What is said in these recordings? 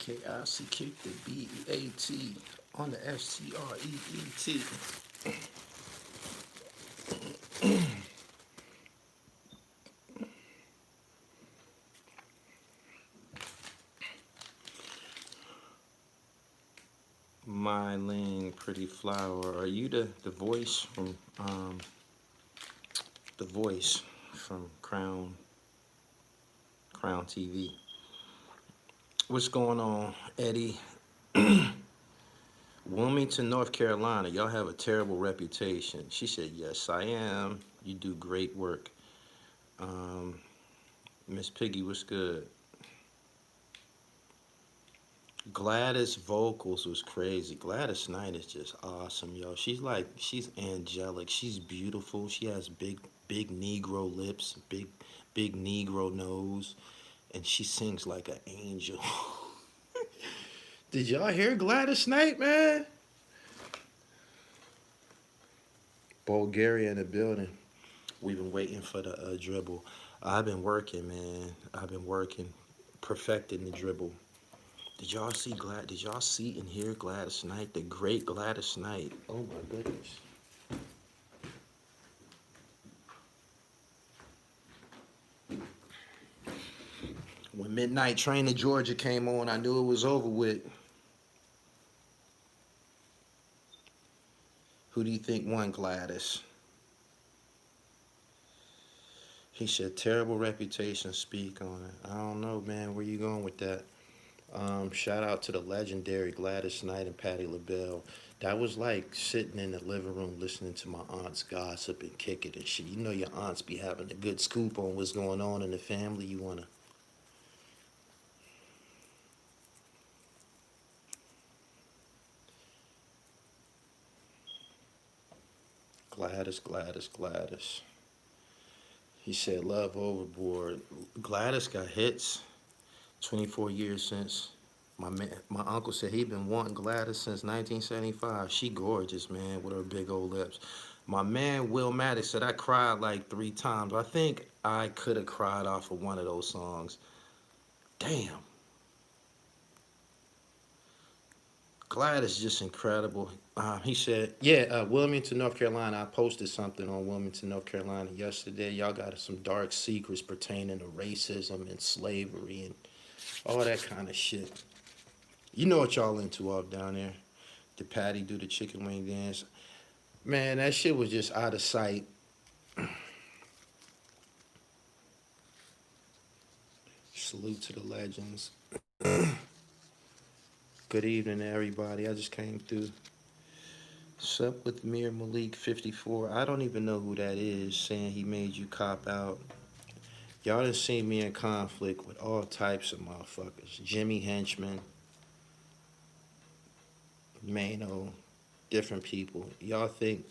K-I-C, kick the B-E-A-T on the S-T-R-E-E-T. Mylene Pretty Flower, are you the voice from the voice from Crown TV? What's going on, Eddie? Wilmington, North Carolina, y'all have a terrible reputation. She said, yes, I am. You do great work. Miss Piggy, what's good? Gladys vocals was crazy. Gladys Knight is just awesome, yo. She's angelic. She's beautiful. She has big Negro lips, big Negro nose, and she sings like an angel. Did y'all hear Gladys Knight, man? Bulgaria in the building. We've been waiting for the dribble. I've been working, man. I've been working, perfecting the dribble. Did y'all see and hear Gladys Knight? The great Gladys Knight. Oh my goodness. When Midnight Train to Georgia came on, I knew it was over with. Who do you think won, Gladys? He said, terrible reputation, speak on it. I don't know, man. Where you going with that? Shout out to the legendary Gladys Knight and Patti LaBelle. That was like sitting in the living room listening to my aunts gossip and kick it and shit. You know your aunts be having a good scoop on what's going on in the family. You want to... Gladys. He said, love overboard. Gladys got hits. 24 years since. My uncle said he'd been wanting Gladys since 1975. She gorgeous, man, with her big old lips. My man Will Maddox said I cried like 3 times. I think I could have cried off of one of those songs. Damn. Gladys is just incredible. He said, yeah, Wilmington, North Carolina. I posted something on Wilmington, North Carolina yesterday. Y'all got some dark secrets pertaining to racism and slavery and all that kind of shit. You know what y'all into up down there. Did Patty do the chicken wing dance? Man, that shit was just out of sight. Salute to the legends. Good evening, everybody. I just came through. Sup with Mir Malik 54. I don't even know who that is saying he made you cop out. Y'all done seen me in conflict with all types of motherfuckers. Jimmy Henchman, Mano, different people. Y'all think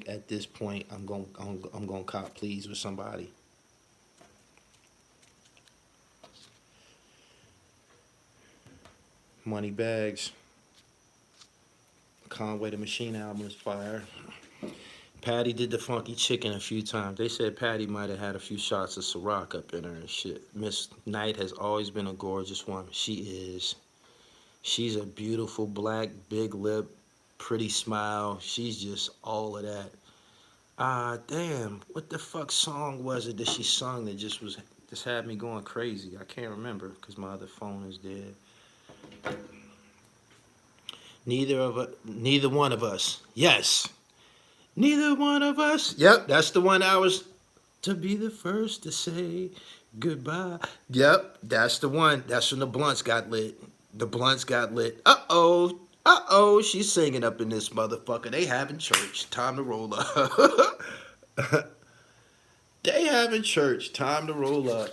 at this point I'm gonna cop pleas with somebody? Money Bags. Conway the Machine album is fire. Patty did the funky chicken a few times. They said Patty might have had a few shots of Ciroc up in her and shit. Miss Knight has always been a gorgeous woman. She is. She's a beautiful black, big lip, pretty smile. She's just all of that. Damn, what the fuck song was it that she sung that just had me going crazy? I can't remember because my other phone is dead. Neither one of us. Yes. Neither one of us. Yep, that's the one I was to be the first to say goodbye. Yep, that's the one. That's when the blunts got lit. The blunts got lit. Uh-oh, she's singing up in this motherfucker. They having church. Time to roll up. They having church. Time to roll up.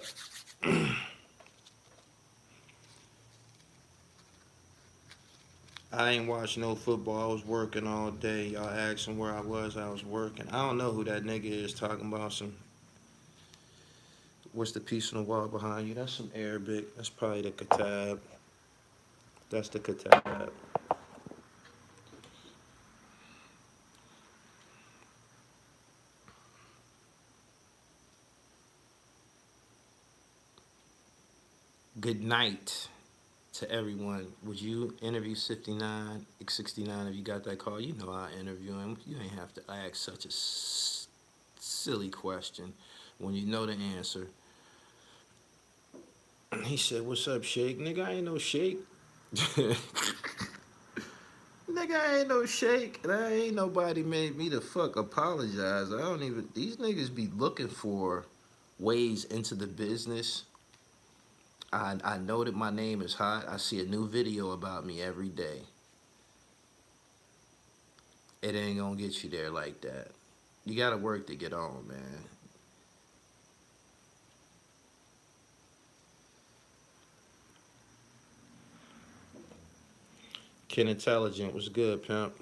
I ain't watched no football. I was working all day. Y'all asking where I was working. I don't know who that nigga is talking about some... What's the piece on the wall behind you? That's some Arabic. That's probably the katab. That's the katab. Good night to everyone, would you interview 69 if you got that call? You know I interview him. You ain't have to ask such a silly question when you know the answer. He said, "What's up, Shake? Nigga, I ain't no Shake." Nigga, I ain't no Shake. And I ain't nobody made me the fuck apologize. I don't even. These niggas be looking for ways into the business. I know that my name is hot. I see a new video about me every day. It ain't gonna get you there like that. You gotta work to get on, man. Ken Intelligent was good, pimp.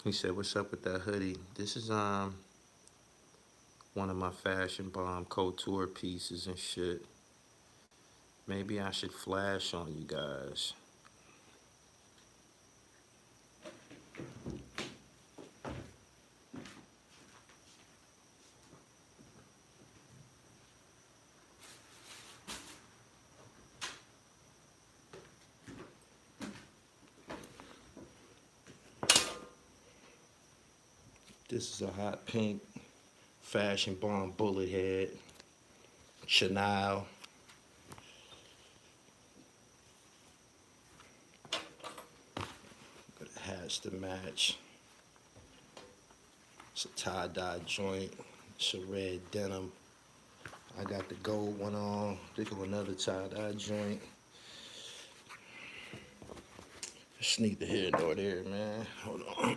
He said, "What's up with that hoodie?" This is one of my fashion bomb couture pieces and shit. Maybe I should flash on you guys. This is a hot pink fashion bomb bullet head. Chanel. It has to match. It's a tie-dye joint. It's a red denim. I got the gold one on. Think of another tie-dye joint. It's neither here nor there, man. Hold on.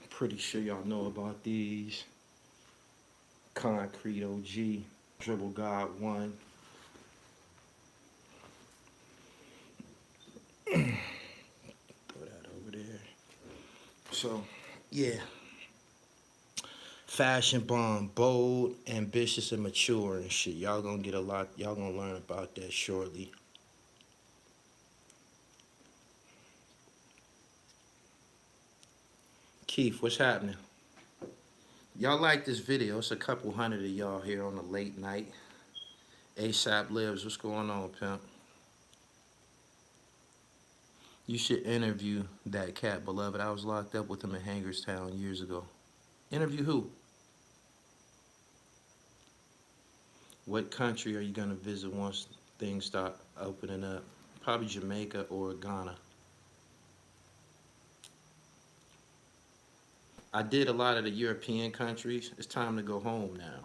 Pretty sure y'all know about these. Concrete OG. Dribble God 1. Throw that over there. So, yeah. Fashion bomb, bold, ambitious, and mature and shit. Y'all gonna get a lot. Y'all gonna learn about that shortly. Keith, what's happening? Y'all like this video? It's a couple hundred of y'all here on the late night. ASAP Lives, what's going on, pimp? You should interview that cat, beloved. I was locked up with him in Hagerstown years ago. Interview who? What country are you gonna visit once things start opening up? Probably Jamaica or Ghana. I did a lot of the European countries. It's time to go home now.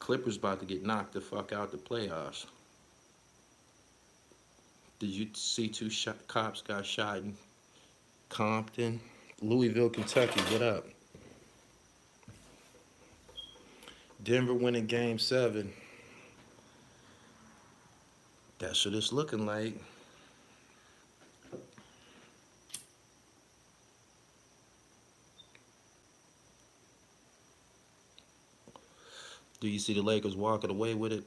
Clippers about to get knocked the fuck out the playoffs. Did you see cops got shot in Compton? Louisville, Kentucky, what up? Denver winning game 7. That's what it's looking like. Do you see the Lakers walking away with it?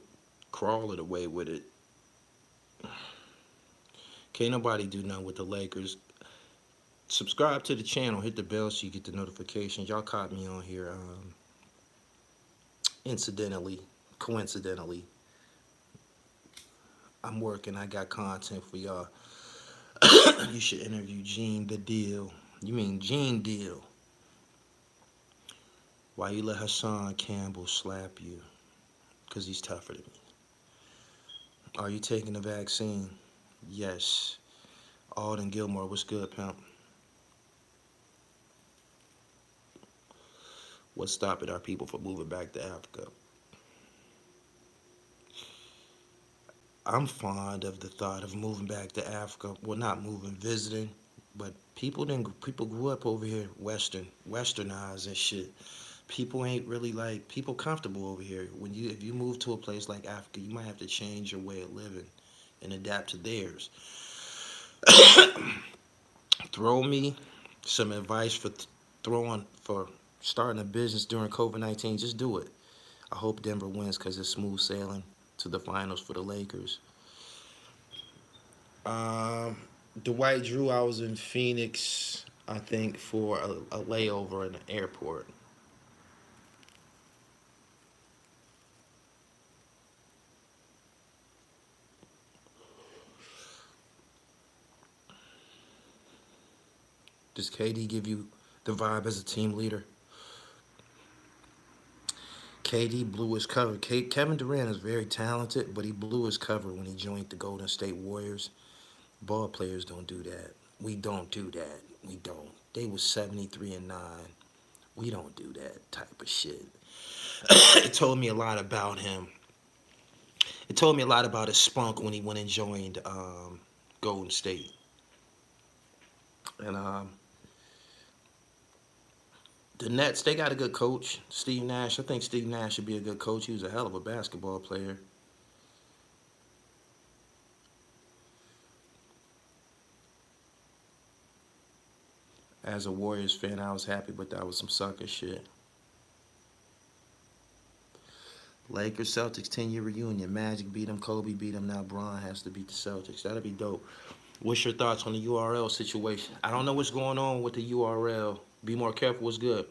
Crawling away with it. Can't nobody do nothing with the Lakers. Subscribe to the channel. Hit the bell so you get the notifications. Y'all caught me on here incidentally, coincidentally. I'm working. I got content for y'all. You should interview Gene the Deal. You mean Gene Deal. Why you let Hassan Campbell slap you? Because he's tougher than me. Are you taking the vaccine? Yes. Alden Gilmore, what's good, pimp? What's stopping our people from moving back to Africa? I'm fond of the thought of moving back to Africa. Well, not moving, visiting. But people grew up over here westernized and shit. People ain't really like people comfortable over here. If you move to a place like Africa, you might have to change your way of living and adapt to theirs. Throw me some advice for starting a business during COVID-19. Just do it. I hope Denver wins because it's smooth sailing to the finals for the Lakers. Um, Dwight Drew, I was in Phoenix, I think, for a layover in the airport. Does KD give you the vibe as a team leader? KD blew his cover. Kevin Durant is very talented, but he blew his cover when he joined the Golden State Warriors. Ball players don't do that. We don't do that. We don't. They was 73-9. We don't do that type of shit. It told me a lot about him. It told me a lot about his spunk when he went and joined Golden State. And the Nets, they got a good coach, Steve Nash. I think Steve Nash should be a good coach. He was a hell of a basketball player. As a Warriors fan, I was happy, but that was some sucker shit. Lakers Celtics 10-year reunion. Magic beat them, Kobe beat them. Now Bron has to beat the Celtics. That'll be dope. What's your thoughts on the URL situation? I don't know what's going on with the URL. Be more careful. What's good?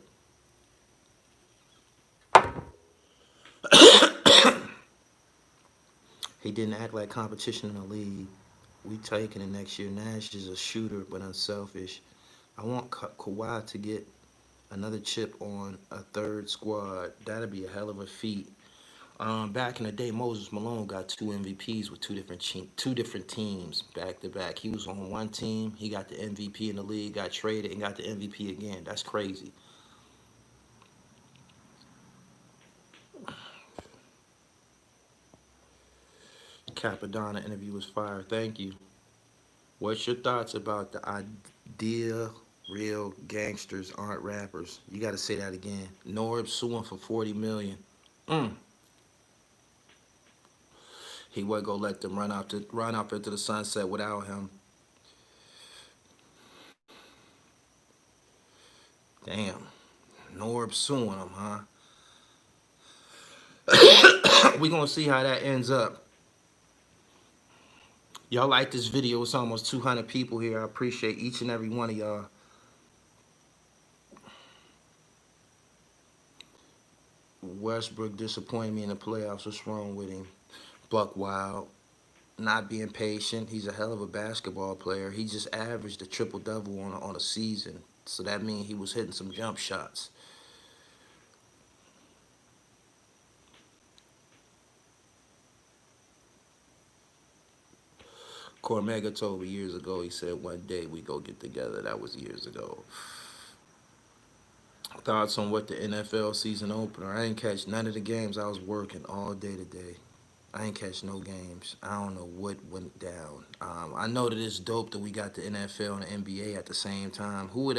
He didn't act like competition in the league. We taking it next year. Nash is a shooter, but unselfish. I want Kawhi to get another chip on a third squad. That'd be a hell of a feat. Back in the day, Moses Malone got two MVPs with two different teams back to back. He was on one team, he got the MVP in the league, got traded, and got the MVP again. That's crazy. Capadonna interview was fire. Thank you. What's your thoughts about the idea real gangsters aren't rappers? You got to say that again. Norb suing for 40 million. Mm. He wasn't gonna let them run off into the sunset without him. Damn. Norb suing him, huh? We gonna see how that ends up. Y'all like this video? It's almost 200 people here. I appreciate each and every one of y'all. Westbrook disappointed me in the playoffs. What's wrong with him? Buck Wild, not being patient. He's a hell of a basketball player. He just averaged a triple double on a season. So that means he was hitting some jump shots. Cormega told me years ago, he said one day we go get together. That was years ago. Thoughts on what the NFL season opener? I ain't catch none of the games. I was working all day today. I ain't catch no games. I don't know what went down. I know that it's dope that we got the NFL and the NBA at the same time. Who would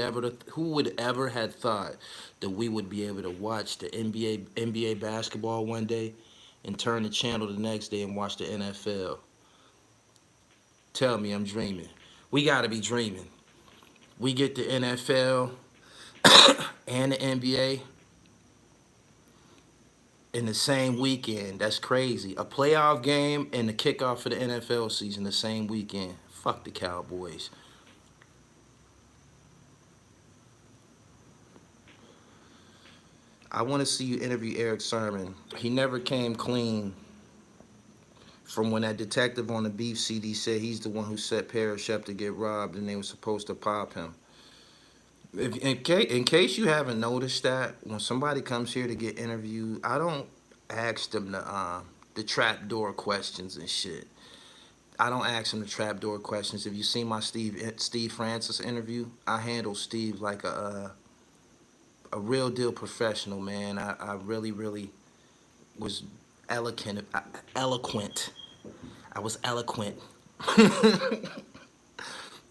ever had thought that we would be able to watch the NBA basketball one day and turn the channel the next day and watch the NFL? Tell me I'm dreaming. We gotta be dreaming. We get the NFL and the NBA in the same weekend. That's crazy. A playoff game and the kickoff for the NFL season the same weekend. Fuck the Cowboys. I want to see you interview Eric Sermon. He never came clean from when that detective on the beef CD said he's the one who set Parrish up to get robbed and they were supposed to pop him. In case you haven't noticed that, when somebody comes here to get interviewed, I don't ask them the trapdoor questions and shit. I don't ask him the trapdoor questions. If you see my Steve Francis interview, I handle Steve like a real deal professional, man. I really really was eloquent. I was eloquent.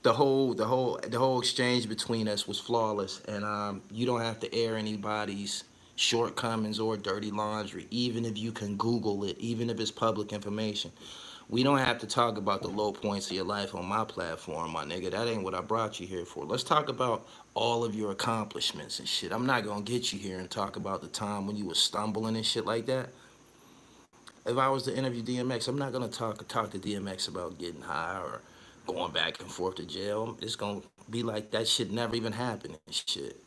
The whole exchange between us was flawless, and you don't have to air anybody's shortcomings or dirty laundry, even if you can Google it, even if it's public information. We don't have to talk about the low points of your life on my platform, my nigga. That ain't what I brought you here for. Let's talk about all of your accomplishments and shit. I'm not gonna get you here and talk about the time when you was stumbling and shit like that. If I was to interview DMX, I'm not gonna talk to DMX about getting high or going back and forth to jail. It's gonna be like that shit never even happened and shit.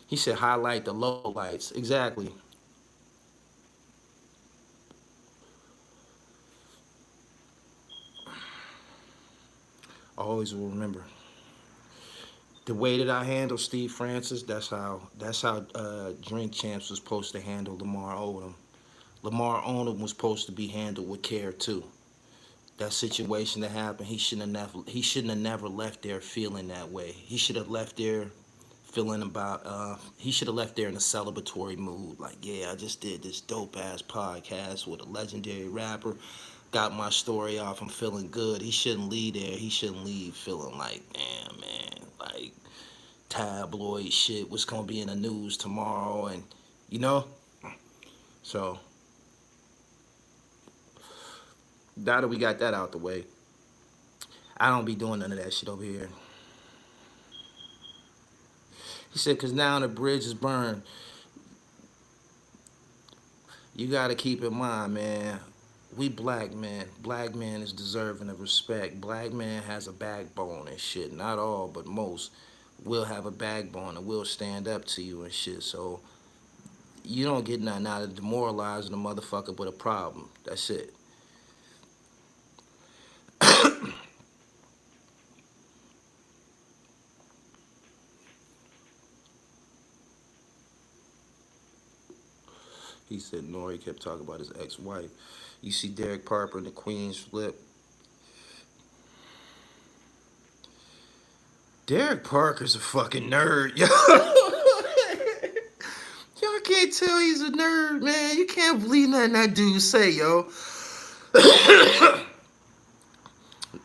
He said highlight the low lights. Exactly. I always will remember. The way that I handle Steve Francis, that's how Drink Champs was supposed to handle Lamar Odom. Lamar Odom was supposed to be handled with care too. That situation that happened, he shouldn't have never left there feeling that way. He should have left there feeling about he should have left there in a celebratory mood. Like, yeah, I just did this dope ass podcast with a legendary rapper. Got my story off. I'm feeling good. He shouldn't leave there. He shouldn't leave feeling like, damn man, like tabloid shit. What's gonna be in the news tomorrow? And you know, so now that we got that out the way, I don't be doing none of that shit over here. He said, cause now the bridge is burned. You gotta keep in mind, man. We black men. Black man is deserving of respect. Black man has a backbone and shit. Not all, but most will have a backbone and will stand up to you and shit. So you don't get nothing out of demoralizing a motherfucker with a problem. That's it. He said Nori kept talking about his ex-wife. You see Derek Parker in the Queen's flip. Derek Parker's a fucking nerd, yo. Y'all can't tell he's a nerd, man. You can't believe nothing that dude say, yo.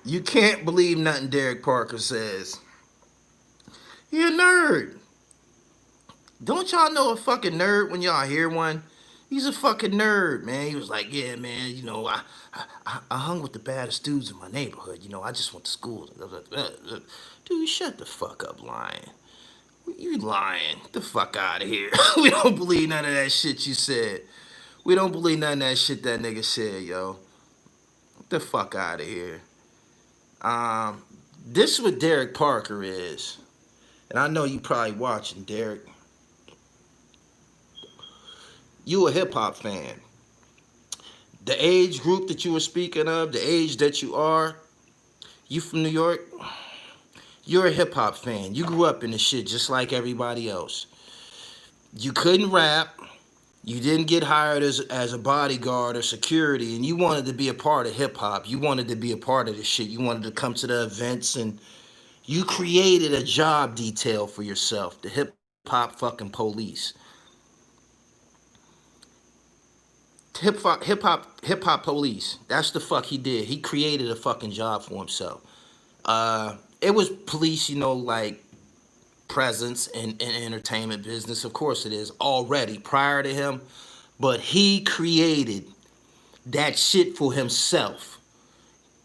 You can't believe nothing Derek Parker says. He a nerd. Don't y'all know a fucking nerd when y'all hear one? He's a fucking nerd, man. He was like, yeah, man, I hung with the baddest dudes in my neighborhood. I just went to school. Dude, shut the fuck up lying. You lying. Get the fuck out of here. We don't believe none of that shit you said. We don't believe none of that shit that nigga said, yo. Get the fuck out of here. This is what Derek Parker is. And I know you probably watching, Derek. You a hip hop fan. The age group that you were speaking of, the age that you are, you from New York, you're a hip hop fan. You grew up in the shit just like everybody else. You couldn't rap. You didn't get hired as a bodyguard or security, and you wanted to be a part of hip hop. You wanted to be a part of the shit. You wanted to come to the events, and you created a job detail for yourself, the hip hop fucking police. Hip hop police. That's the fuck he did. He created a fucking job for himself. It was police, like presence in entertainment business. Of course it is already prior to him, but he created that shit for himself.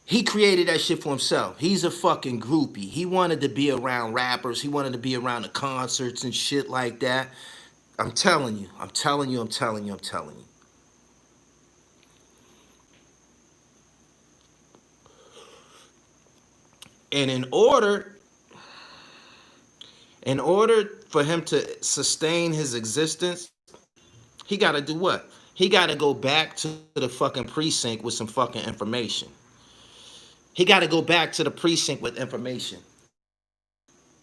He created that shit for himself. He's a fucking groupie. He wanted to be around rappers. He wanted to be around the concerts and shit like that. I'm telling you. I'm telling you. I'm telling you. I'm telling you. And in order for him to sustain his existence, he got to do what? He got to go back to the fucking precinct with some fucking information. He got to go back to the precinct with information.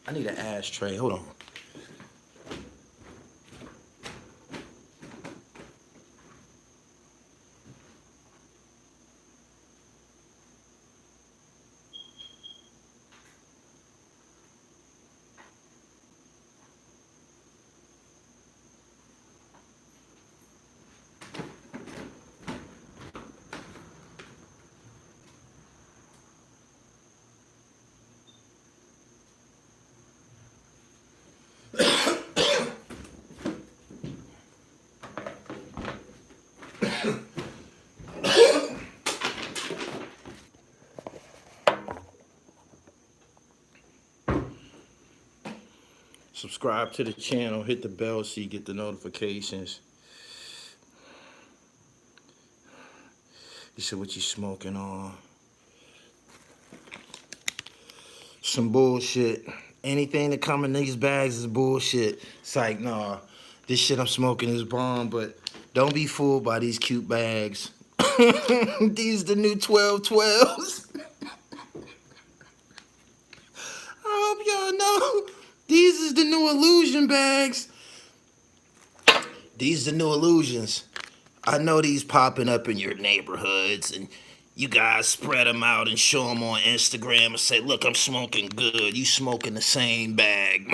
I need an ashtray. Hold on. Subscribe to the channel. Hit the bell so you get the notifications. You said, what you smoking on? some bullshit. Anything that come in these bags is bullshit. It's like, nah, this shit I'm smoking is bomb, but don't be fooled by these cute bags. These the new 1212s. I hope y'all know. These is the new illusion bags. These are the new illusions. I know these popping up in your neighborhoods, and you guys spread them out and show them on Instagram and say, look, I'm smoking good. You smoking the same bag.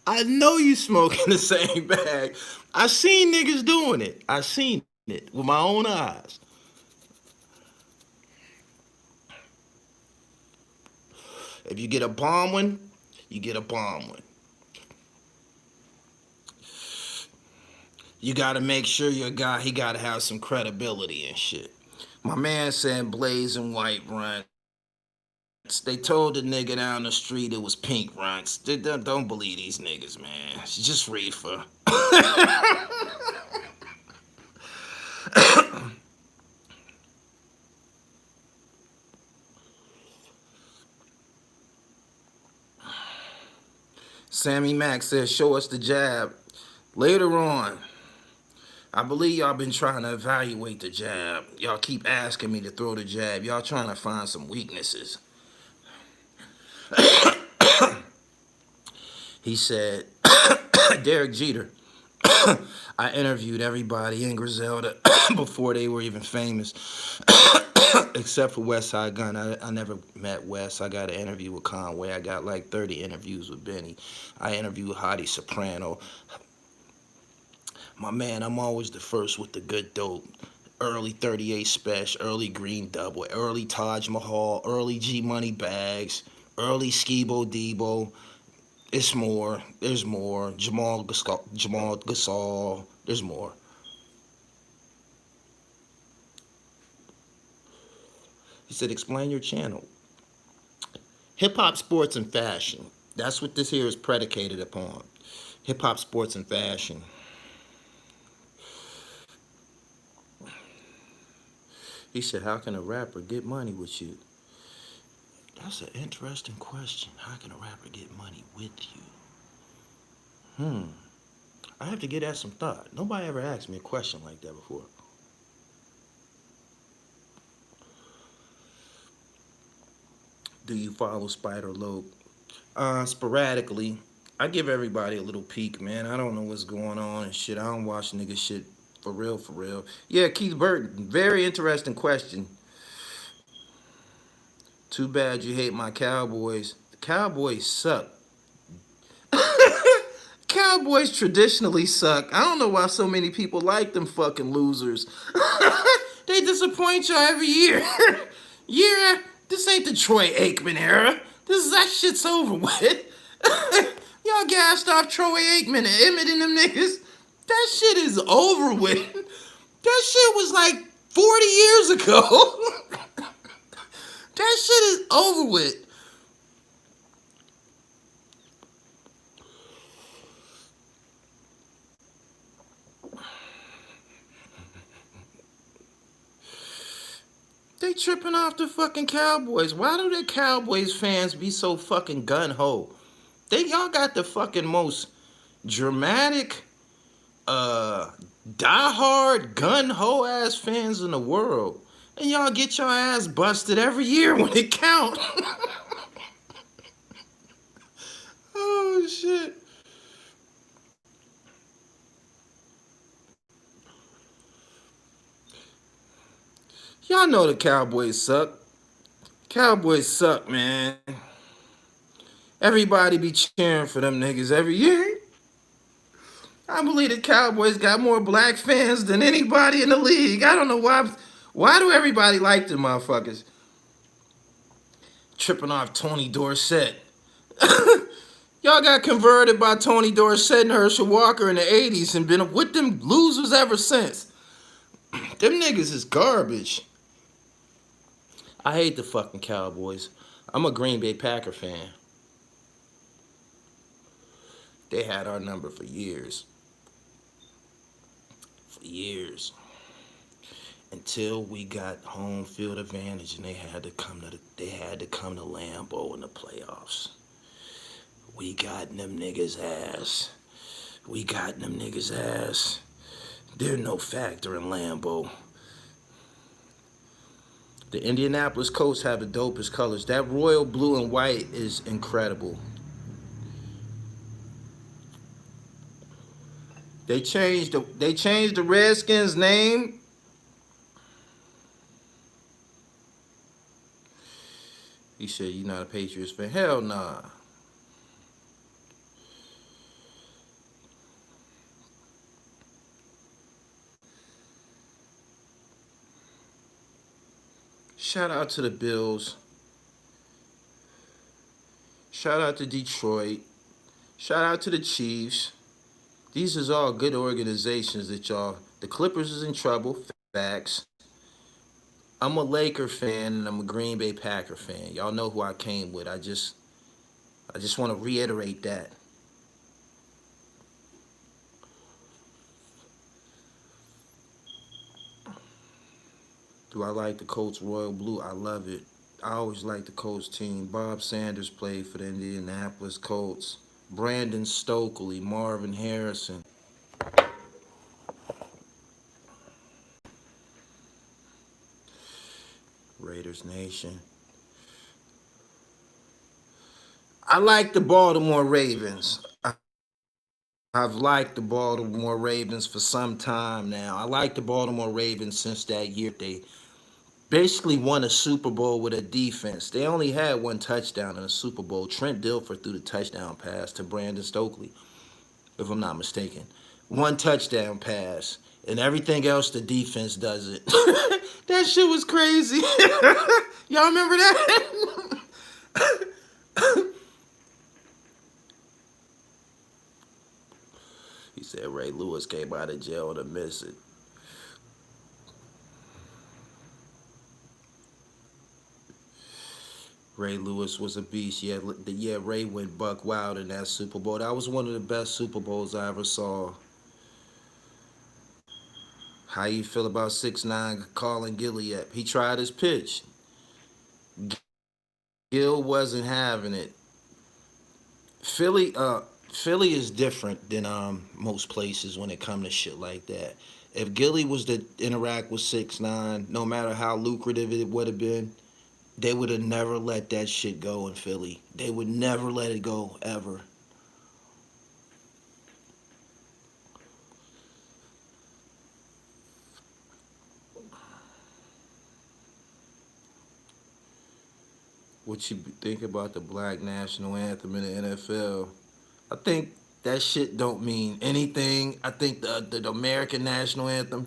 I know you smoking the same bag. I seen niggas doing it. I seen it with my own eyes. If you get a bomb one, you get a bomb one. You gotta make sure your guy, he gotta have some credibility and shit. My man said blazing white runs. They told the nigga down the street it was pink runs. Don't believe these niggas, man. It's just reefer. Sammy Mack says, show us the jab. Later on, I believe y'all been trying to evaluate the jab. Y'all keep asking me to throw the jab. Y'all trying to find some weaknesses. He said, Derek Jeter. I interviewed everybody in Griselda before they were even famous, except for West Side Gun. I never met West. I got an interview with Conway. I got like 30 interviews with Benny. I interviewed Hottie Soprano. My man, I'm always the first with the good dope. Early 38 Special, early Green Double, early Taj Mahal, early G Money Bags, early Skibo Debo. It's more. There's more. Jamal Gasol. There's more. He said, explain your channel. Hip hop, sports, and fashion. That's what this here is predicated upon. Hip hop, sports, and fashion. He said, how can a rapper get money with you? That's an interesting question. How can a rapper get money with you? I have to give that some thought. Nobody ever asked me a question like that before. Do you follow Spider Lope? Sporadically. I give everybody a little peek, man. I don't know what's going on and shit. I don't watch nigga shit for real, for real. Yeah, Keith Burton. Very interesting question. Too bad you hate my Cowboys. The Cowboys suck. Cowboys traditionally suck. I don't know why so many people like them fucking losers. They disappoint y'all every year. Yeah, this ain't the Troy Aikman era. That shit's over with. Y'all gassed off Troy Aikman and Emmett and them niggas. That shit is over with. That shit was like 40 years ago. That shit is over with. They tripping off the fucking Cowboys. Why do the Cowboys fans be so fucking gun-ho? Y'all got the fucking most dramatic, diehard, gun-ho ass fans in the world. And y'all get your ass busted every year when it count. Oh, shit. Y'all know the Cowboys suck. Cowboys suck, man. Everybody be cheering for them niggas every year. I believe the Cowboys got more black fans than anybody in the league. I don't know why. Why do everybody like them motherfuckers? Tripping off Tony Dorsett. Y'all got converted by Tony Dorsett and Herschel Walker in the 80s and been with them losers ever since. Them niggas is garbage. I hate the fucking Cowboys. I'm a Green Bay Packer fan. They had our number for years. For years. until we got home field advantage and they had to come to Lambeau in the playoffs. We got in them niggas ass. We got in them niggas ass. They're no factor in Lambeau. The Indianapolis Colts have the dopest colors. That royal blue and white is incredible. They changed the Redskins name. He said, "You not a Patriots fan?" Hell nah. Shout out to the Bills. Shout out to Detroit. Shout out to the Chiefs. These is all good organizations that y'all. The Clippers is in trouble. Facts. I'm a Laker fan and I'm a Green Bay Packer fan. Y'all know who I came with. I just want to reiterate that. Do I like the Colts royal blue? I love it. I always liked the Colts team. Bob Sanders played for the Indianapolis Colts. Brandon Stokely, Marvin Harrison. Raiders Nation. I like the Baltimore Ravens. I've liked the Baltimore Ravens for some time now. I like the Baltimore Ravens since that year they basically won a Super Bowl with a defense. They only had one touchdown in a Super Bowl. Trent Dilfer threw the touchdown pass to Brandon Stokely, if I'm not mistaken. One touchdown pass, and everything else the defense does it. That shit was crazy. Y'all remember that? He said Ray Lewis came out of jail to miss it. Ray Lewis was a beast. Yeah, Ray went buck wild in that Super Bowl. That was one of the best Super Bowls I ever saw. How you feel about 6'9" calling Gilly up? He tried his pitch. Gill wasn't having it. Philly, Philly is different than most places when it comes to shit like that. If Gilly was to interact with 6'9", no matter how lucrative it would have been, they would have never let that shit go in Philly. They would never let it go ever. What you think about the black national anthem in the NFL? I think that shit don't mean anything. I think the American national anthem,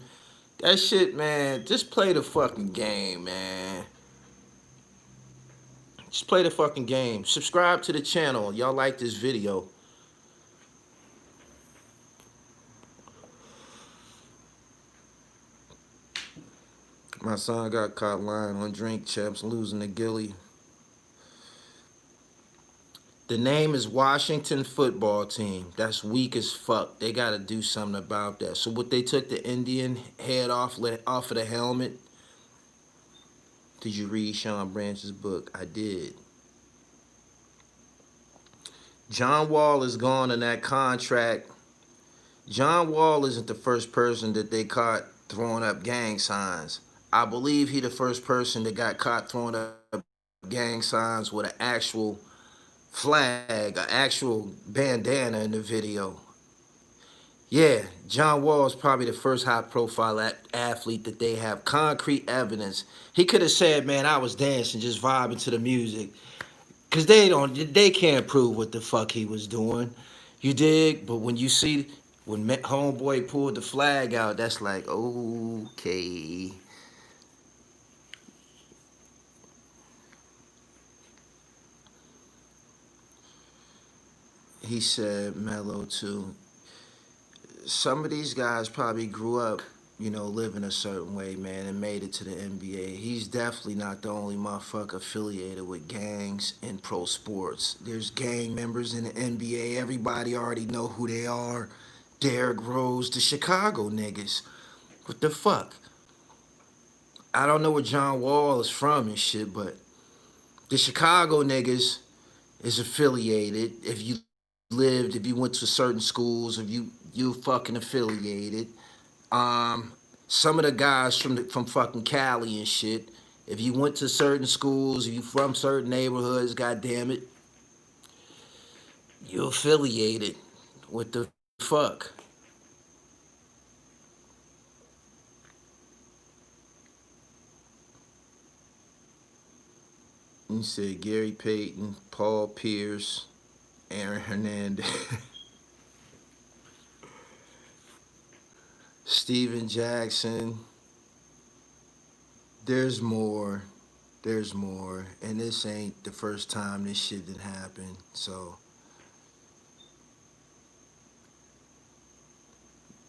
that shit, man, just play the fucking game, man. Just play the fucking game. Subscribe to the channel. Y'all like this video. My son got caught lying on drink champs, losing to Gilly. The name is Washington Football Team. That's weak as fuck. They got to do something about that. So what they took the Indian head off of the helmet. Did you read Sean Branch's book? I did. John Wall is gone in that contract. John Wall isn't the first person that they caught throwing up gang signs. I believe he the first person that got caught throwing up gang signs with an actual flag, an actual bandana in the video. Yeah, John Wall is probably the first high-profile athlete that they have concrete evidence. He could have said, "Man, I was dancing, just vibing to the music," because they can't prove what the fuck he was doing. You dig? But when you see when homeboy pulled the flag out, that's like, okay. He said, Mello too. Some of these guys probably grew up, living a certain way, man, and made it to the NBA. He's definitely not the only motherfucker affiliated with gangs in pro sports. There's gang members in the NBA. Everybody already know who they are. Derrick Rose, the Chicago niggas. What the fuck? I don't know where John Wall is from and shit, but the Chicago niggas is affiliated. If you lived, if you went to certain schools, if you fucking affiliated. Um, some of the guys from fucking Cali and shit. If you went to certain schools, if you from certain neighborhoods, goddamn it, you affiliated with the fuck. You said Gary Payton, Paul Pierce, Aaron Hernandez, Steven Jackson. There's more. There's more. And this ain't the first time this shit did happen. So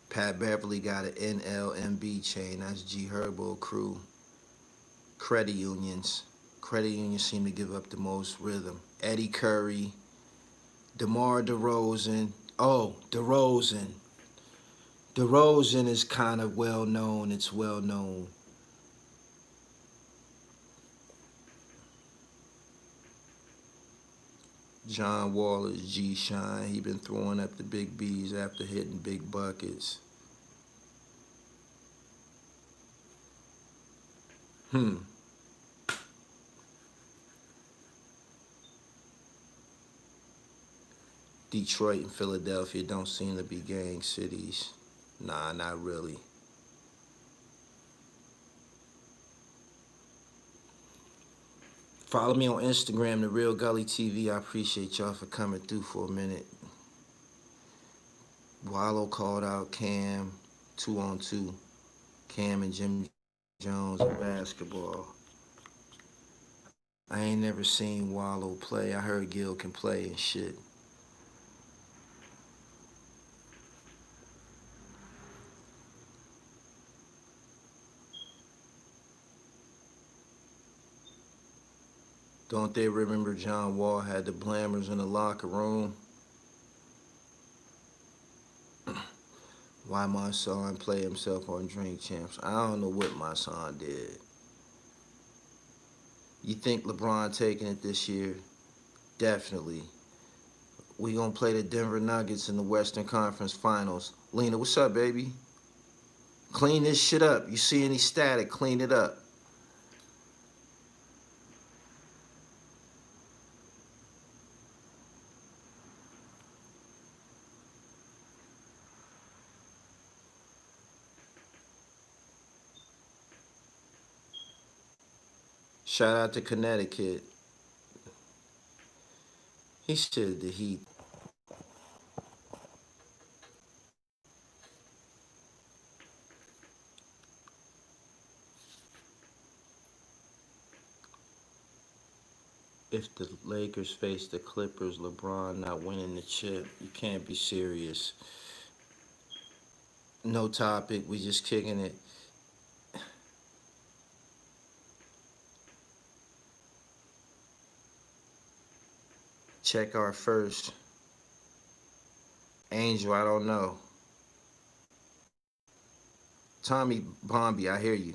Pat Beverly got an NLMB chain. That's G Herbo crew. Credit unions. Credit unions seem to give up the most rhythm. Eddie Curry, DeMar DeRozan. Oh, DeRozan. DeRozan is kind of well known. It's well known. John Wall is G Shine. He been throwing up the big B's after hitting big buckets. Hmm. Detroit and Philadelphia don't seem to be gang cities. Nah, not really. Follow me on Instagram, The Real Gully TV. I appreciate y'all for coming through for a minute. Wallow called out Cam, 2-on-2. Cam and Jim Jones in basketball. I ain't never seen Wallow play. I heard Gil can play and shit. Don't they remember John Wall had the blammers in the locker room? Why my son play himself on Drink Champs? I don't know what my son did. You think LeBron taking it this year? Definitely. We gonna play the Denver Nuggets in the Western Conference Finals. Lena, what's up, baby? Clean this shit up. You see any static, clean it up. Shout out to Connecticut. He said the Heat. If the Lakers face the Clippers, LeBron not winning the chip, you can't be serious. No topic, we just kicking it. Check our first. Angel, I don't know. Tommy Bombi, I hear you.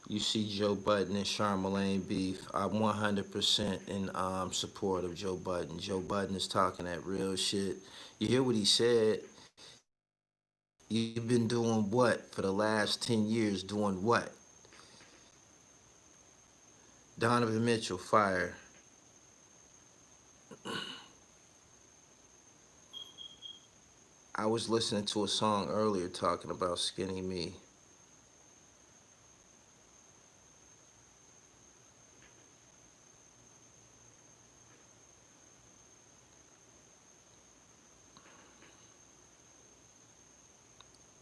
You see Joe Budden and Charlamagne beef. I'm 100% in support of Joe Budden. Joe Budden is talking that real shit. You hear what he said? You've been doing what for the last 10 years? Doing what? Donovan Mitchell, fire. I was listening to a song earlier talking about skinny me.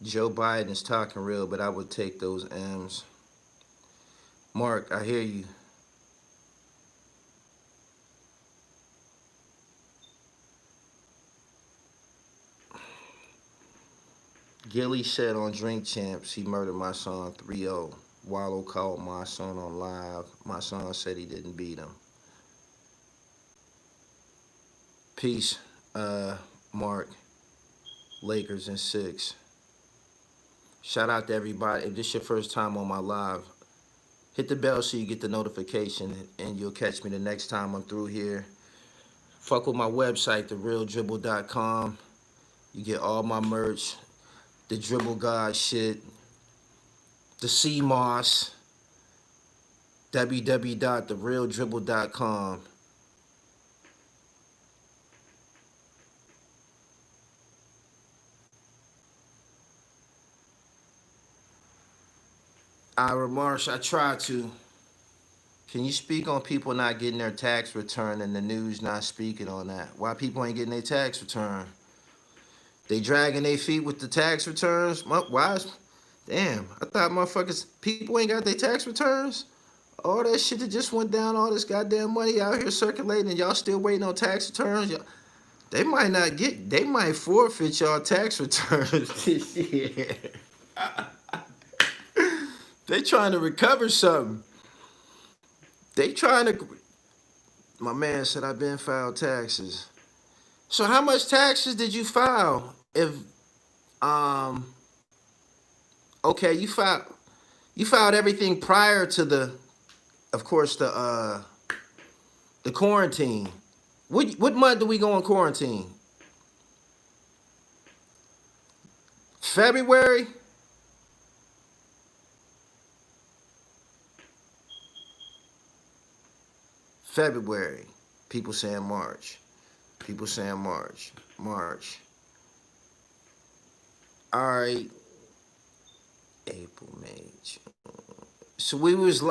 Joe Biden is talking real, but I would take those M's. Mark, I hear you. Gilly said on Drink Champs he murdered my son 3-0. Wallow called my son on live. My son said he didn't beat him. Peace. Mark, Lakers in 6. Shout out to everybody. If this is your first time on my live, hit the bell so you get the notification, and you'll catch me the next time I'm through here. Fuck with my website, therealdribble.com. You get all my merch, the Dribble God shit, the CMOS, www.therealdribble.com. Ira Marsh, I try to. Can you speak on people not getting their tax return and the news not speaking on that? Why people ain't getting their tax return? They dragging their feet with the tax returns? Why is, damn, I thought motherfuckers, people ain't got their tax returns? All that shit that just went down, all this goddamn money out here circulating, and y'all still waiting on tax returns? They might not get, they might forfeit y'all tax returns this year. They trying to recover something. They trying to, my man said, I've been filed taxes. So how much taxes did you file? If, okay, you filed everything prior to the, of course, the quarantine. What month do we go on quarantine? February? February. People saying March. People saying March. March. All right. April, May, June. So we was,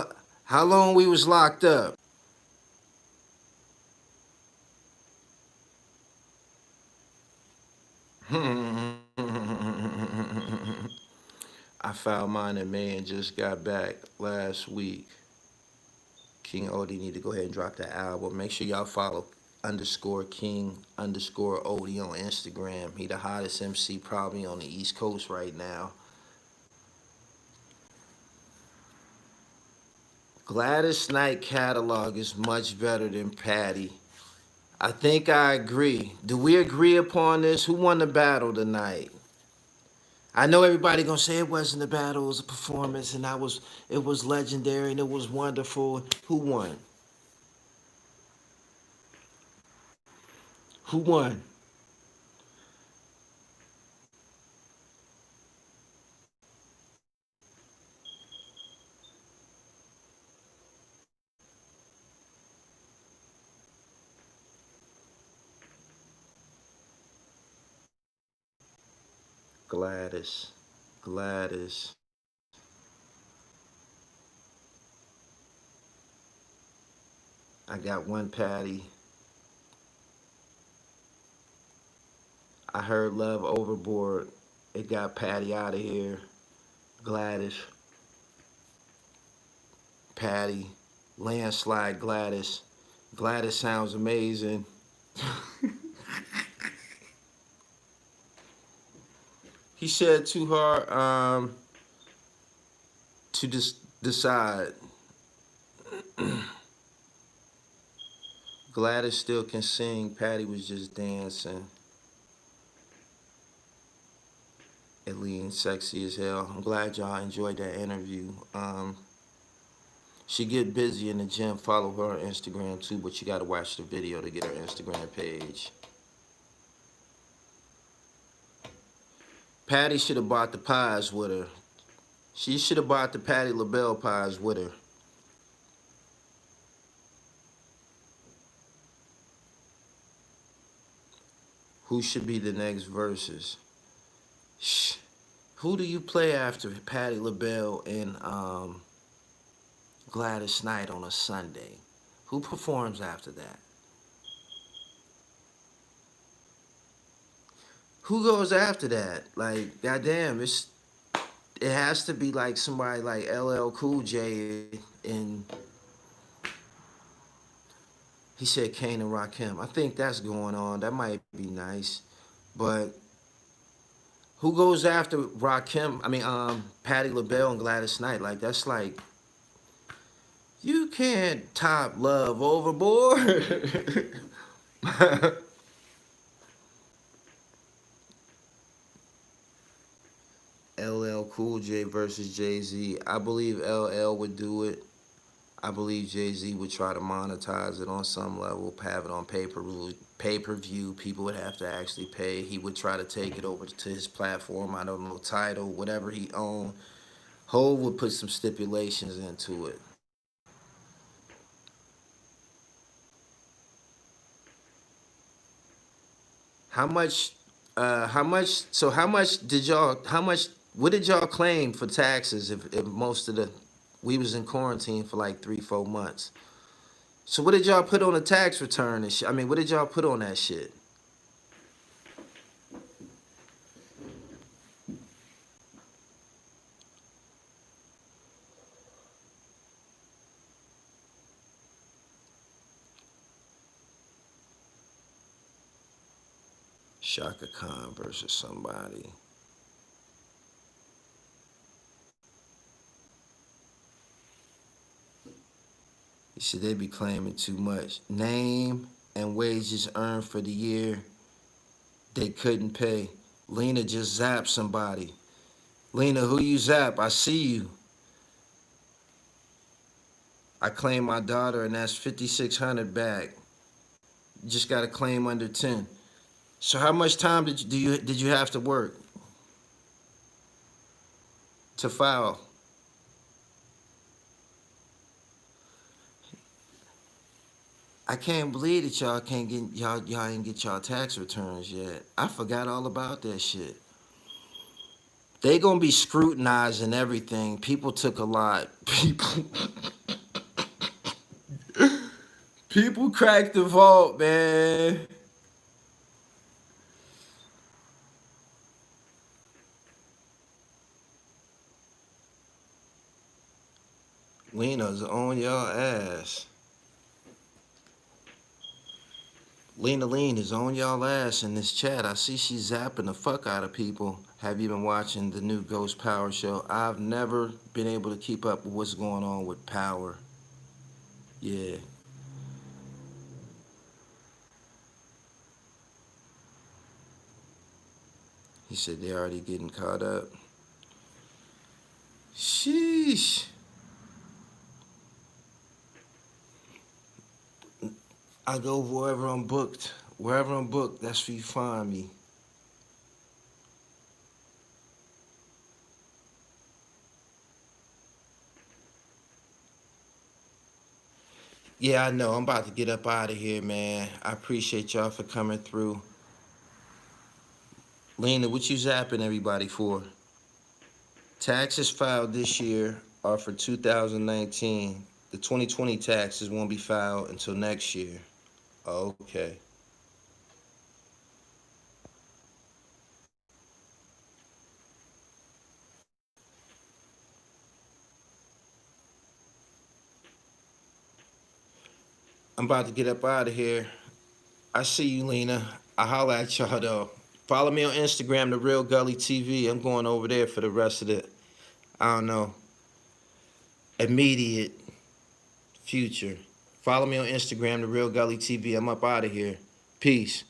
how long we was locked up? I filed mine in May and just got back last week. King Odie need to go ahead and drop that album. Make sure y'all follow _King_Odie on Instagram. He the hottest MC probably on the East Coast right now. Gladys Knight catalog is much better than Patty. I think I agree. Do we agree upon this? Who won the battle tonight? I know everybody gonna say it wasn't a battle, it was a performance, and it was legendary and it was wonderful. Who won? Who won? Gladys. Gladys. I got one Patty. I heard Love Overboard. It got Patty out of here. Gladys. Patty. Landslide Gladys. Gladys sounds amazing. He said too hard to decide. Gladys still can sing. Patty was just dancing. Eileen, sexy as hell. I'm glad y'all enjoyed that interview. She get busy in the gym. Follow her on Instagram too, but you gotta watch the video to get her Instagram page. Patty should have bought the pies with her. She should have bought the Patti LaBelle pies with her. Who should be the next verses? Shh. Who do you play after Patti LaBelle and Gladys Knight on a Sunday? Who performs after that? Who goes after that? Like, goddamn, it has to be like somebody like LL Cool J, and he said Kane and Rakim. I think that's going on. That might be nice, but who goes after Rakim? I mean, Patti LaBelle and Gladys Knight. Like, that's like, you can't top Love Overboard. LL Cool J versus Jay-Z. I believe LL would do it. I believe Jay-Z would try to monetize it on some level, have it on pay-per-view. People would have to actually pay. He would try to take it over to his platform. I don't know, title, whatever he owned. Hov would put some stipulations into it. How much? How much? So how much did y'all? How much? What did y'all claim for taxes? If most of the, we was in quarantine for like 3, 4 months. So what did y'all put on a tax return and shit? I mean, what did y'all put on that shit? Shaka Khan versus somebody. You said they be claiming too much. Name and wages earned for the year they couldn't pay. Lena just zapped somebody. Lena, who you zap? I see you. I claim my daughter and that's 5,600 back. Just got to claim under 10. So how much time did you have to work to file? I can't believe that y'all can't get y'all ain't get y'all tax returns yet. I forgot all about that shit. They gonna be scrutinizing everything. People took a lot. People cracked the vault, man. Lena's on y'all ass. Lena Lean is on y'all ass in this chat. I see she's zapping the fuck out of people. Have you been watching the new Ghost Power show? I've never been able to keep up with what's going on with Power. Yeah. He said they're already getting caught up. Sheesh. I go wherever I'm booked. Wherever I'm booked, that's where you find me. Yeah, I know. I'm about to get up out of here, man. I appreciate y'all for coming through. Lena, what you zapping everybody for? Taxes filed this year are for 2019. The 2020 taxes won't be filed until next year. Okay. I'm about to get up out of here. I see you, Lena. I holla at y'all though. Follow me on Instagram, The Real Gully TV. I'm going over there for the rest of the, I don't know, immediate future. Follow me on Instagram, The Real Gully TV. I'm up out of here. Peace.